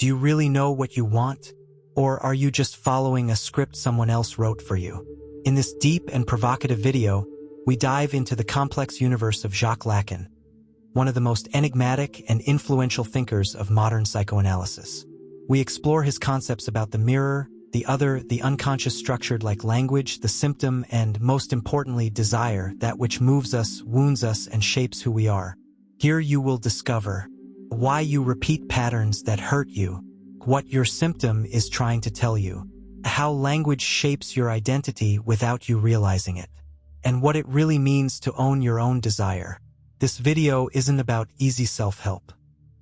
Do you really know what you want? Or are you just following a script someone else wrote for you? In this deep and provocative video, we dive into the complex universe of Jacques Lacan, one of the most enigmatic and influential thinkers of modern psychoanalysis. We explore his concepts about the mirror, the other, the unconscious structured like language, the symptom, and most importantly, desire, that which moves us, wounds us, and shapes who we are. Here you will discover why you repeat patterns that hurt you, what your symptom is trying to tell you, how language shapes your identity without you realizing it, and what it really means to own your own desire. This video isn't about easy self-help.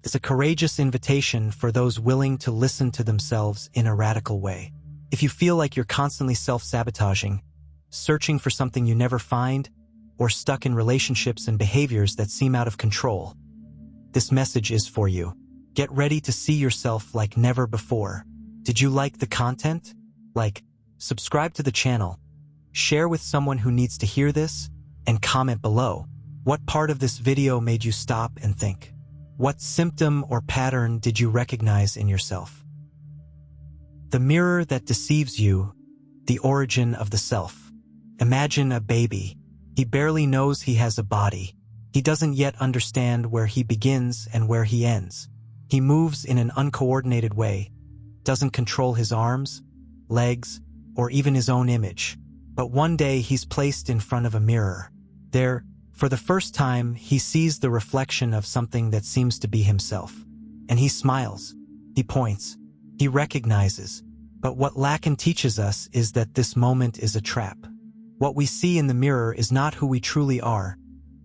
It's a courageous invitation for those willing to listen to themselves in a radical way. If you feel like you're constantly self-sabotaging, searching for something you never find, or stuck in relationships and behaviors that seem out of control, this message is for you. Get ready to see yourself like never before. Did you like the content? Subscribe to the channel, share with someone who needs to hear this, and comment below. What part of this video made you stop and think? What symptom or pattern did you recognize in yourself? The mirror that deceives you, the origin of the self. Imagine a baby. He barely knows he has a body. He doesn't yet understand where he begins and where he ends. He moves in an uncoordinated way, doesn't control his arms, legs, or even his own image. But one day he's placed in front of a mirror. There, for the first time, he sees the reflection of something that seems to be himself. And he smiles. He points. He recognizes. But what Lacan teaches us is that this moment is a trap. What we see in the mirror is not who we truly are,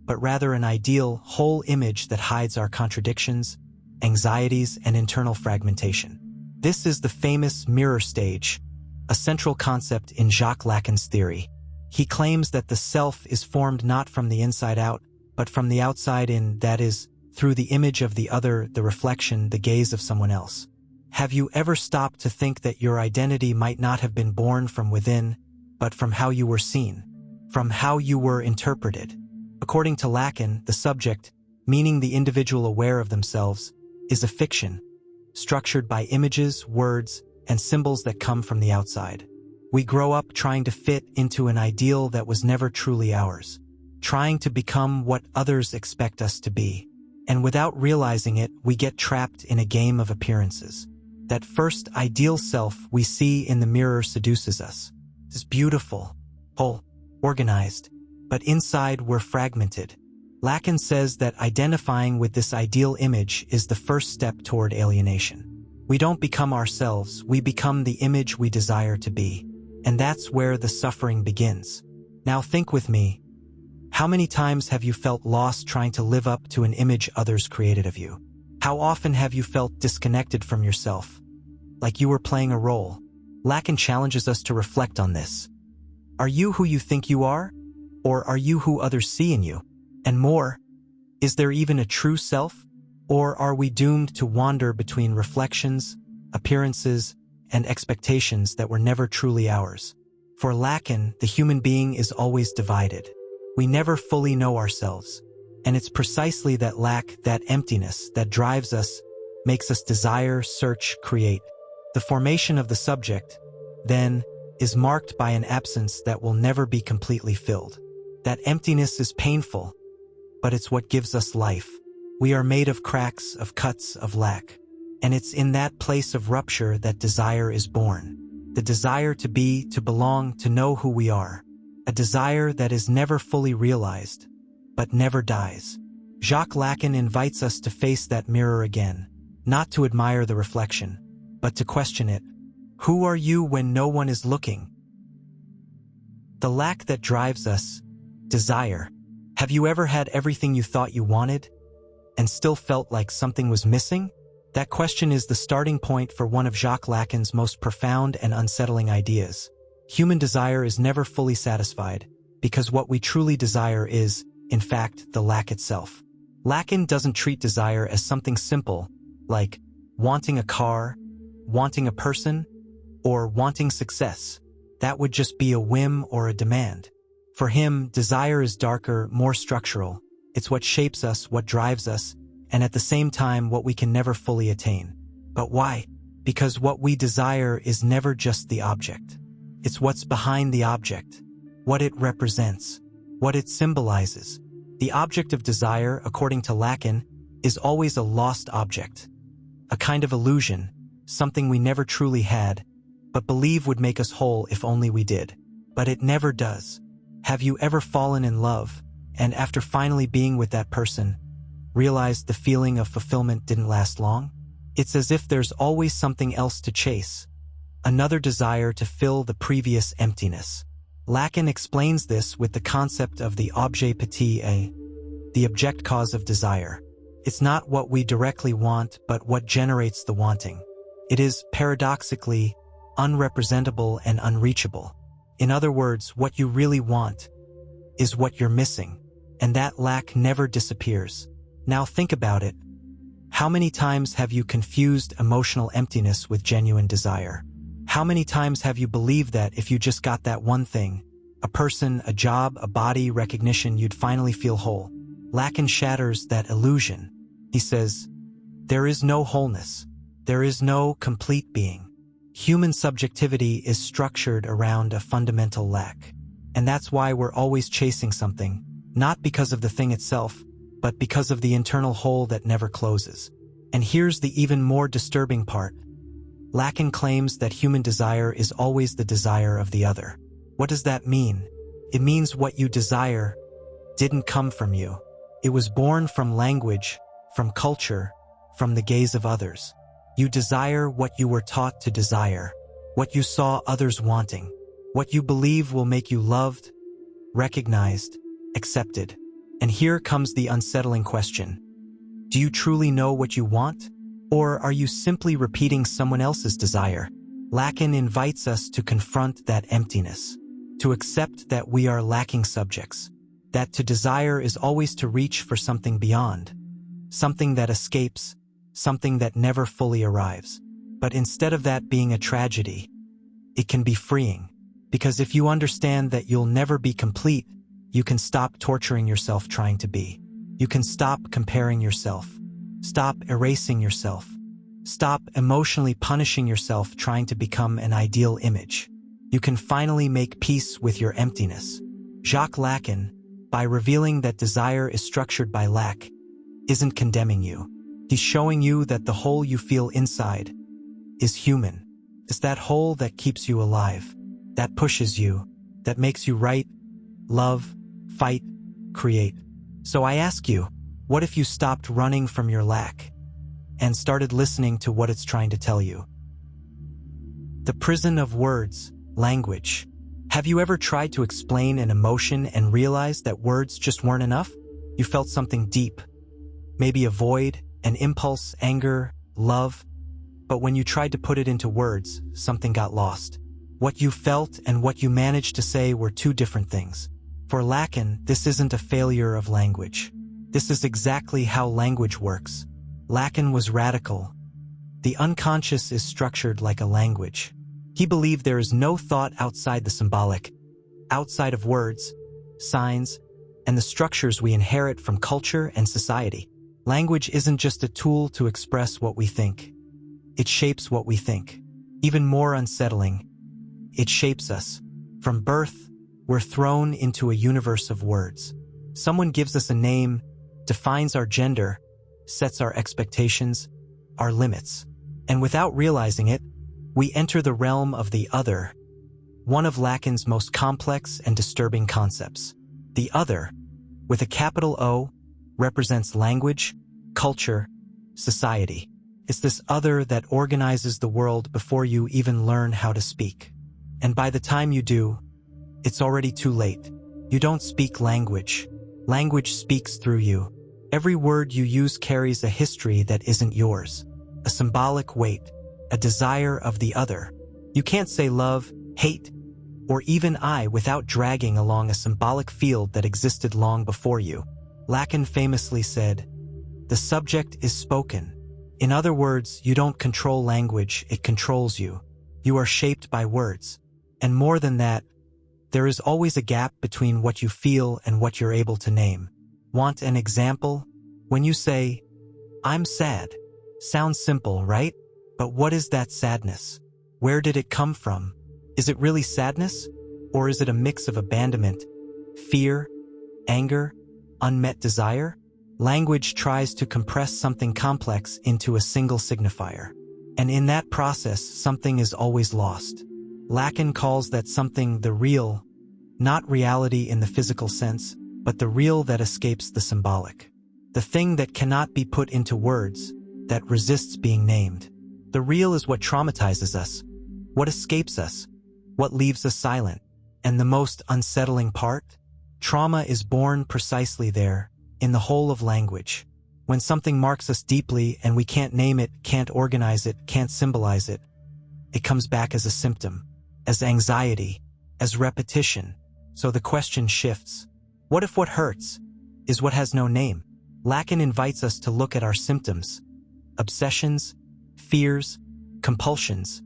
but rather an ideal, whole image that hides our contradictions, anxieties, and internal fragmentation. This is the famous mirror stage, a central concept in Jacques Lacan's theory. He claims that the self is formed not from the inside out, but from the outside in, that is, through the image of the other, the reflection, the gaze of someone else. Have you ever stopped to think that your identity might not have been born from within, but from how you were seen, from how you were interpreted? According to Lacan, the subject, meaning the individual aware of themselves, is a fiction, structured by images, words, and symbols that come from the outside. We grow up trying to fit into an ideal that was never truly ours, trying to become what others expect us to be. And without realizing it, we get trapped in a game of appearances. That first ideal self we see in the mirror seduces us. It's beautiful, whole, organized, but inside we're fragmented. Lacan says that identifying with this ideal image is the first step toward alienation. We don't become ourselves, we become the image we desire to be. And that's where the suffering begins. Now think with me. How many times have you felt lost trying to live up to an image others created of you? How often have you felt disconnected from yourself, like you were playing a role? Lacan challenges us to reflect on this. Are you who you think you are? Or are you who others see in you? And more, is there even a true self? Or are we doomed to wander between reflections, appearances, and expectations that were never truly ours? For Lacan, the human being is always divided. We never fully know ourselves. And it's precisely that lack, that emptiness, that drives us, makes us desire, search, create. The formation of the subject, then, is marked by an absence that will never be completely filled. That emptiness is painful, but it's what gives us life. We are made of cracks, of cuts, of lack. And it's in that place of rupture that desire is born. The desire to be, to belong, to know who we are. A desire that is never fully realized, but never dies. Jacques Lacan invites us to face that mirror again, not to admire the reflection, but to question it. Who are you when no one is looking? The lack that drives us, desire. Have you ever had everything you thought you wanted, and still felt like something was missing? That question is the starting point for one of Jacques Lacan's most profound and unsettling ideas. Human desire is never fully satisfied, because what we truly desire is, in fact, the lack itself. Lacan doesn't treat desire as something simple, like wanting a car, wanting a person, or wanting success. That would just be a whim or a demand. For him, desire is darker, more structural. It's what shapes us, what drives us, and at the same time, what we can never fully attain. But why? Because what we desire is never just the object. It's what's behind the object, what it represents, what it symbolizes. The object of desire, according to Lacan, is always a lost object, a kind of illusion, something we never truly had, but believe would make us whole if only we did. But it never does. Have you ever fallen in love, and after finally being with that person, realized the feeling of fulfillment didn't last long? It's as if there's always something else to chase, another desire to fill the previous emptiness. Lacan explains this with the concept of the objet petit, the object cause of desire. It's not what we directly want, but what generates the wanting. It is, paradoxically, unrepresentable and unreachable. In other words, what you really want is what you're missing, and that lack never disappears. Now think about it. How many times have you confused emotional emptiness with genuine desire? How many times have you believed that if you just got that one thing, a person, a job, a body, recognition, you'd finally feel whole? Lacan shatters that illusion. He says, there is no wholeness. There is no complete being. Human subjectivity is structured around a fundamental lack. And that's why we're always chasing something, not because of the thing itself, but because of the internal hole that never closes. And here's the even more disturbing part. Lacan claims that human desire is always the desire of the other. What does that mean? It means what you desire didn't come from you. It was born from language, from culture, from the gaze of others. You desire what you were taught to desire, what you saw others wanting, what you believe will make you loved, recognized, accepted. And here comes the unsettling question. Do you truly know what you want? Or are you simply repeating someone else's desire? Lacan invites us to confront that emptiness, to accept that we are lacking subjects, that to desire is always to reach for something beyond, something that escapes, something that never fully arrives. But instead of that being a tragedy, it can be freeing, because if you understand that you'll never be complete, you can stop torturing yourself trying to be. You can stop comparing yourself. Stop erasing yourself. Stop emotionally punishing yourself trying to become an ideal image. You can finally make peace with your emptiness. Jacques Lacan, by revealing that desire is structured by lack, isn't condemning you. He's showing you that the hole you feel inside is human. It's that hole that keeps you alive, that pushes you, that makes you write, love, fight, create. So I ask you, what if you stopped running from your lack and started listening to what it's trying to tell you? The prison of words, language. Have you ever tried to explain an emotion and realized that words just weren't enough? You felt something deep, maybe a void, an impulse, anger, love. But when you tried to put it into words, something got lost. What you felt and what you managed to say were two different things. For Lacan, this isn't a failure of language. This is exactly how language works. Lacan was radical. The unconscious is structured like a language. He believed there is no thought outside the symbolic, outside of words, signs, and the structures we inherit from culture and society. Language isn't just a tool to express what we think. It shapes what we think. Even more unsettling, it shapes us. From birth, we're thrown into a universe of words. Someone gives us a name, defines our gender, sets our expectations, our limits. And without realizing it, we enter the realm of the other, one of Lacan's most complex and disturbing concepts. The other, with a capital O, represents language, culture, society. It's this other that organizes the world before you even learn how to speak. And by the time you do, it's already too late. You don't speak language. Language speaks through you. Every word you use carries a history that isn't yours, a symbolic weight, a desire of the other. You can't say love, hate, or even I without dragging along a symbolic field that existed long before you. Lacan famously said, "The subject is spoken." In other words, you don't control language, it controls you. You are shaped by words. And more than that, there is always a gap between what you feel and what you're able to name. Want an example? When you say, "I'm sad," sounds simple, right? But what is that sadness? Where did it come from? Is it really sadness? Or is it a mix of abandonment, fear, anger, unmet desire? Language tries to compress something complex into a single signifier. And in that process, something is always lost. Lacan calls that something the real, not reality in the physical sense, but the real that escapes the symbolic. The thing that cannot be put into words, that resists being named. The real is what traumatizes us, what escapes us, what leaves us silent. And the most unsettling part? Trauma is born precisely there, in the whole of language. When something marks us deeply and we can't name it, can't organize it, can't symbolize it, it comes back as a symptom, as anxiety, as repetition. So the question shifts. What if what hurts is what has no name? Lacan invites us to look at our symptoms, obsessions, fears, compulsions,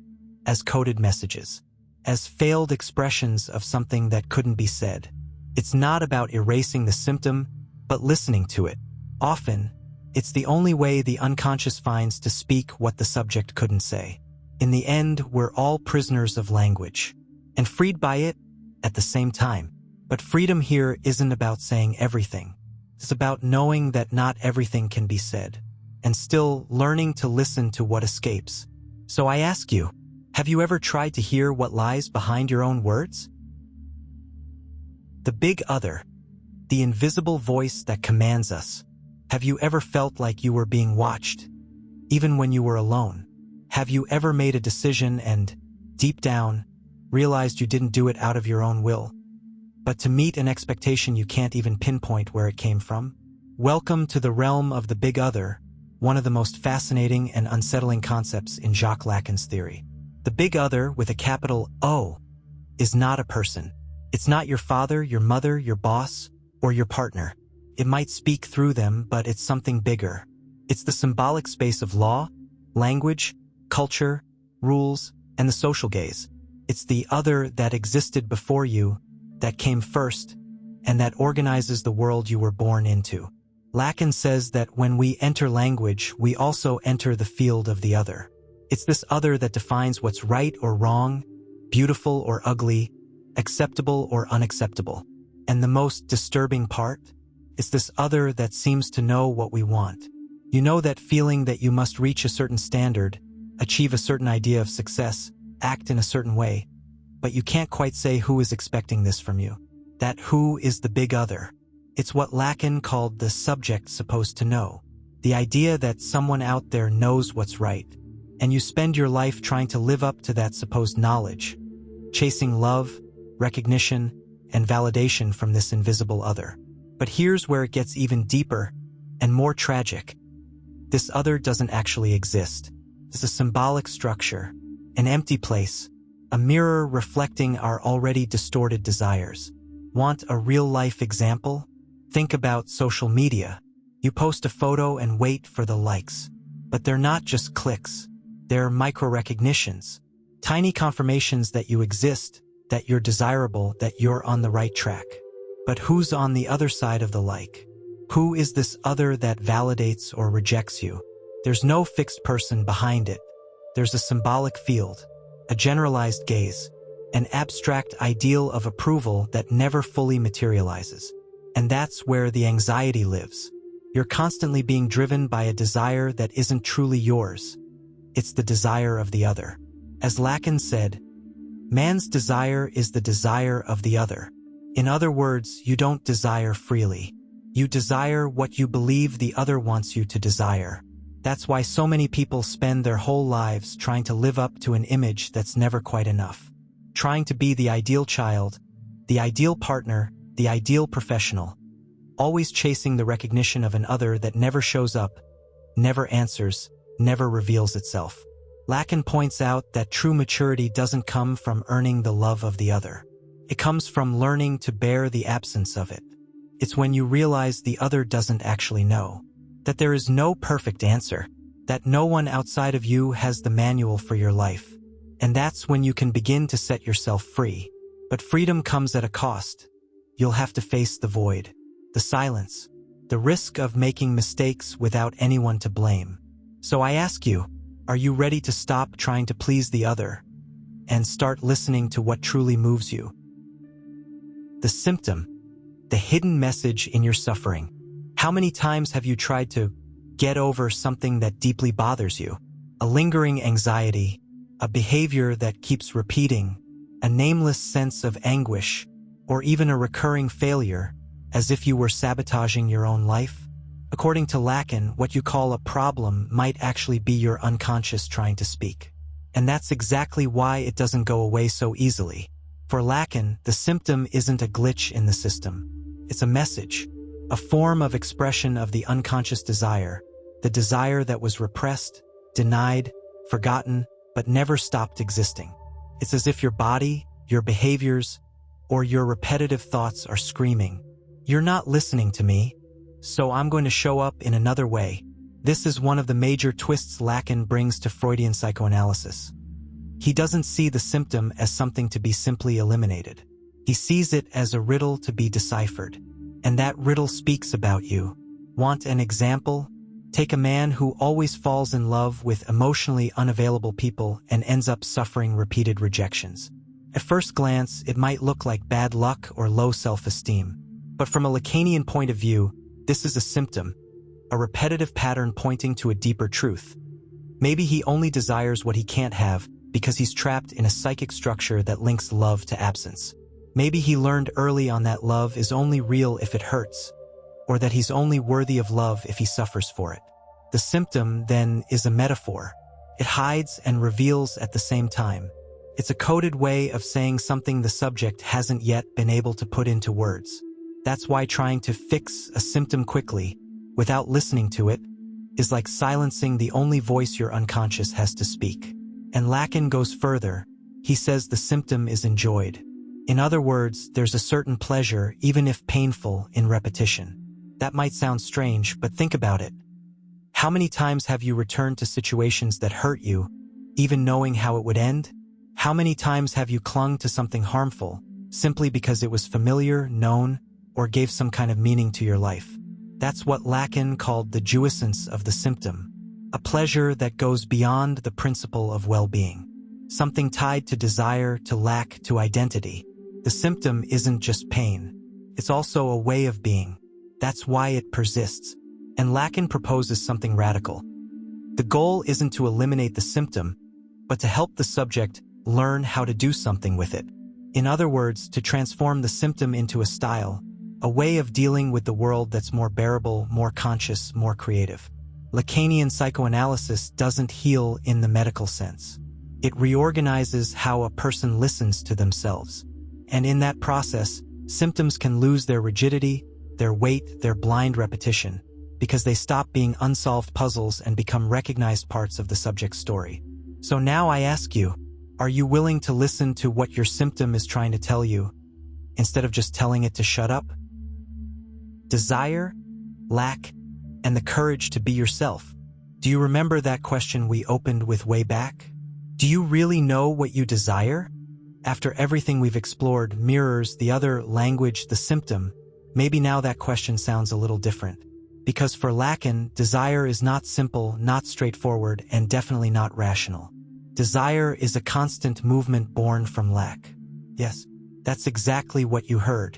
as coded messages, as failed expressions of something that couldn't be said. It's not about erasing the symptom, but listening to it. Often, it's the only way the unconscious finds to speak what the subject couldn't say. In the end, we're all prisoners of language, and freed by it at the same time. But freedom here isn't about saying everything. It's about knowing that not everything can be said, and still learning to listen to what escapes. So I ask you, have you ever tried to hear what lies behind your own words? The big other, the invisible voice that commands us. Have you ever felt like you were being watched, even when you were alone? Have you ever made a decision and, deep down, realized you didn't do it out of your own will, but to meet an expectation you can't even pinpoint where it came from? Welcome to the realm of the big other, one of the most fascinating and unsettling concepts in Jacques Lacan's theory. The big other, with a capital O, is not a person. It's not your father, your mother, your boss, or your partner. It might speak through them, but it's something bigger. It's the symbolic space of law, language, culture, rules, and the social gaze. It's the other that existed before you, that came first, and that organizes the world you were born into. Lacan says that when we enter language, we also enter the field of the other. It's this other that defines what's right or wrong, beautiful or ugly, acceptable or unacceptable. And the most disturbing part? It's this other that seems to know what we want. You know that feeling that you must reach a certain standard, achieve a certain idea of success, act in a certain way, but you can't quite say who is expecting this from you. That who is the big other. It's what Lacan called the subject supposed to know. The idea that someone out there knows what's right, and you spend your life trying to live up to that supposed knowledge, chasing love, recognition, and validation from this invisible other. But here's where it gets even deeper and more tragic. This other doesn't actually exist. It's a symbolic structure, an empty place, a mirror reflecting our already distorted desires. Want a real-life example? Think about social media. You post a photo and wait for the likes. But they're not just clicks. They're micro-recognitions. Tiny confirmations that you exist, that you're desirable, that you're on the right track. But who's on the other side of the like? Who is this other that validates or rejects you? There's no fixed person behind it. There's a symbolic field, a generalized gaze, an abstract ideal of approval that never fully materializes. And that's where the anxiety lives. You're constantly being driven by a desire that isn't truly yours. It's the desire of the other. As Lacan said, man's desire is the desire of the other. In other words, you don't desire freely. You desire what you believe the other wants you to desire. That's why so many people spend their whole lives trying to live up to an image that's never quite enough. Trying to be the ideal child, the ideal partner, the ideal professional. Always chasing the recognition of an other that never shows up, never answers, never reveals itself. Lacan points out that true maturity doesn't come from earning the love of the other. It comes from learning to bear the absence of it. It's when you realize the other doesn't actually know, that there is no perfect answer, that no one outside of you has the manual for your life. And that's when you can begin to set yourself free. But freedom comes at a cost. You'll have to face the void, the silence, the risk of making mistakes without anyone to blame. So I ask you, Are you ready to stop trying to please the other and start listening to what truly moves you? The symptom, the hidden message in your suffering. How many times have you tried to get over something that deeply bothers you? A lingering anxiety, a behavior that keeps repeating, a nameless sense of anguish, or even a recurring failure, as if you were sabotaging your own life? According to Lacan, what you call a problem might actually be your unconscious trying to speak. And that's exactly why it doesn't go away so easily. For Lacan, the symptom isn't a glitch in the system. It's a message, a form of expression of the unconscious desire, the desire that was repressed, denied, forgotten, but never stopped existing. It's as if your body, your behaviors, or your repetitive thoughts are screaming, "You're not listening to me, so I'm going to show up in another way." This is one of the major twists Lacan brings to Freudian psychoanalysis. He doesn't see the symptom as something to be simply eliminated. He sees it as a riddle to be deciphered. And that riddle speaks about you. Want an example? Take a man who always falls in love with emotionally unavailable people and ends up suffering repeated rejections. At first glance, it might look like bad luck or low self-esteem. But from a Lacanian point of view, this is a symptom, a repetitive pattern pointing to a deeper truth. Maybe he only desires what he can't have because he's trapped in a psychic structure that links love to absence. Maybe he learned early on that love is only real if it hurts, or that he's only worthy of love if he suffers for it. The symptom, then, is a metaphor. It hides and reveals at the same time. It's a coded way of saying something the subject hasn't yet been able to put into words. That's why trying to fix a symptom quickly, without listening to it, is like silencing the only voice your unconscious has to speak. And Lacan goes further. He says the symptom is enjoyed. In other words, there's a certain pleasure, even if painful, in repetition. That might sound strange, but think about it. How many times have you returned to situations that hurt you, even knowing how it would end? How many times have you clung to something harmful, simply because it was familiar, known, or gave some kind of meaning to your life? That's what Lacan called the jouissance of the symptom, a pleasure that goes beyond the principle of well-being, something tied to desire, to lack, to identity. The symptom isn't just pain. It's also a way of being. That's why it persists. And Lacan proposes something radical. The goal isn't to eliminate the symptom, but to help the subject learn how to do something with it. In other words, to transform the symptom into a style, a way of dealing with the world that's more bearable, more conscious, more creative. Lacanian psychoanalysis doesn't heal in the medical sense. It reorganizes how a person listens to themselves. And in that process, symptoms can lose their rigidity, their weight, their blind repetition, because they stop being unsolved puzzles and become recognized parts of the subject's story. So now I ask you, are you willing to listen to what your symptom is trying to tell you, instead of just telling it to shut up? Desire, lack, and the courage to be yourself. Do you remember that question we opened with way back? Do you really know what you desire? After everything we've explored mirrors the other language, the symptom, maybe now that question sounds a little different. Because for Lacan, desire is not simple, not straightforward, and definitely not rational. Desire is a constant movement born from lack. Yes, that's exactly what you heard.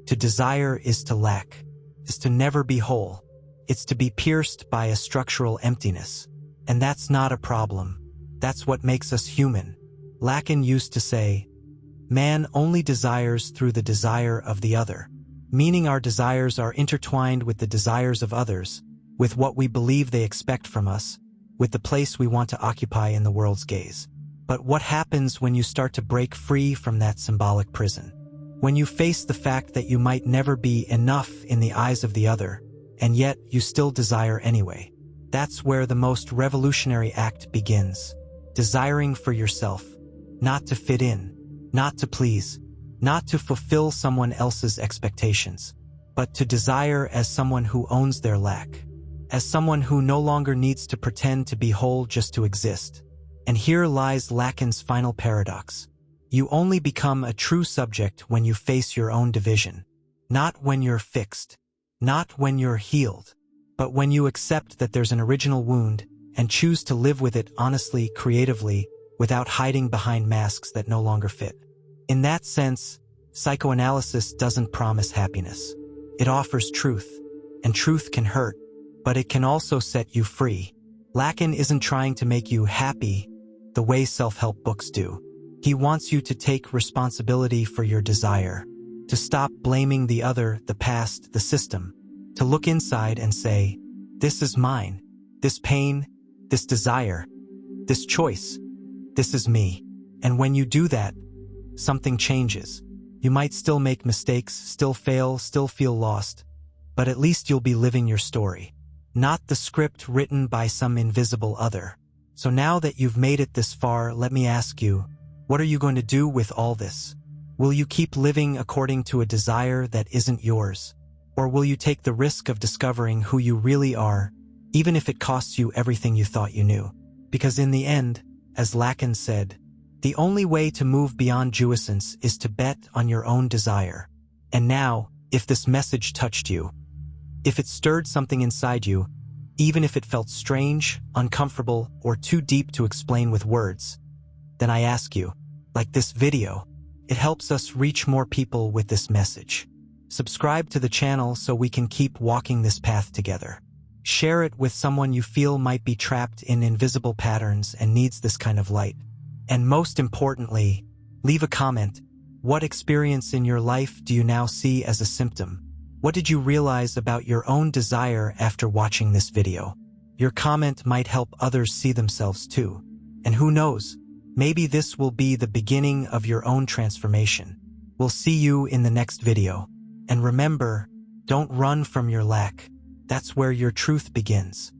To desire is to lack, is to never be whole. It's to be pierced by a structural emptiness. And that's not a problem. That's what makes us human. Lacan used to say, man only desires through the desire of the other, meaning our desires are intertwined with the desires of others, with what we believe they expect from us, with the place we want to occupy in the world's gaze. But what happens when you start to break free from that symbolic prison? When you face the fact that you might never be enough in the eyes of the other, and yet you still desire anyway. That's where the most revolutionary act begins. Desiring for yourself, not to fit in, not to please, not to fulfill someone else's expectations, but to desire as someone who owns their lack, as someone who no longer needs to pretend to be whole just to exist. And here lies Lacan's final paradox. You only become a true subject when you face your own division, not when you're fixed, not when you're healed, but when you accept that there's an original wound and choose to live with it honestly, creatively, without hiding behind masks that no longer fit. In that sense, psychoanalysis doesn't promise happiness. It offers truth, and truth can hurt, but it can also set you free. Lacan isn't trying to make you happy the way self-help books do. He wants you to take responsibility for your desire, to stop blaming the other, the past, the system, to look inside and say, this is mine, this pain, this desire, this choice, this is me. And when you do that, something changes. You might still make mistakes, still fail, still feel lost, but at least you'll be living your story, not the script written by some invisible other. So now that you've made it this far, let me ask you, what are you going to do with all this? Will you keep living according to a desire that isn't yours? Or will you take the risk of discovering who you really are, even if it costs you everything you thought you knew? Because in the end, as Lacan said, the only way to move beyond jouissance is to bet on your own desire. And now, if this message touched you, if it stirred something inside you, even if it felt strange, uncomfortable, or too deep to explain with words, then I ask you, like this video, it helps us reach more people with this message. Subscribe to the channel so we can keep walking this path together. Share it with someone you feel might be trapped in invisible patterns and needs this kind of light. And most importantly, leave a comment. What experience in your life do you now see as a symptom? What did you realize about your own desire after watching this video? Your comment might help others see themselves too. And who knows, maybe this will be the beginning of your own transformation. We'll see you in the next video. And remember, don't run from your lack. That's where your truth begins.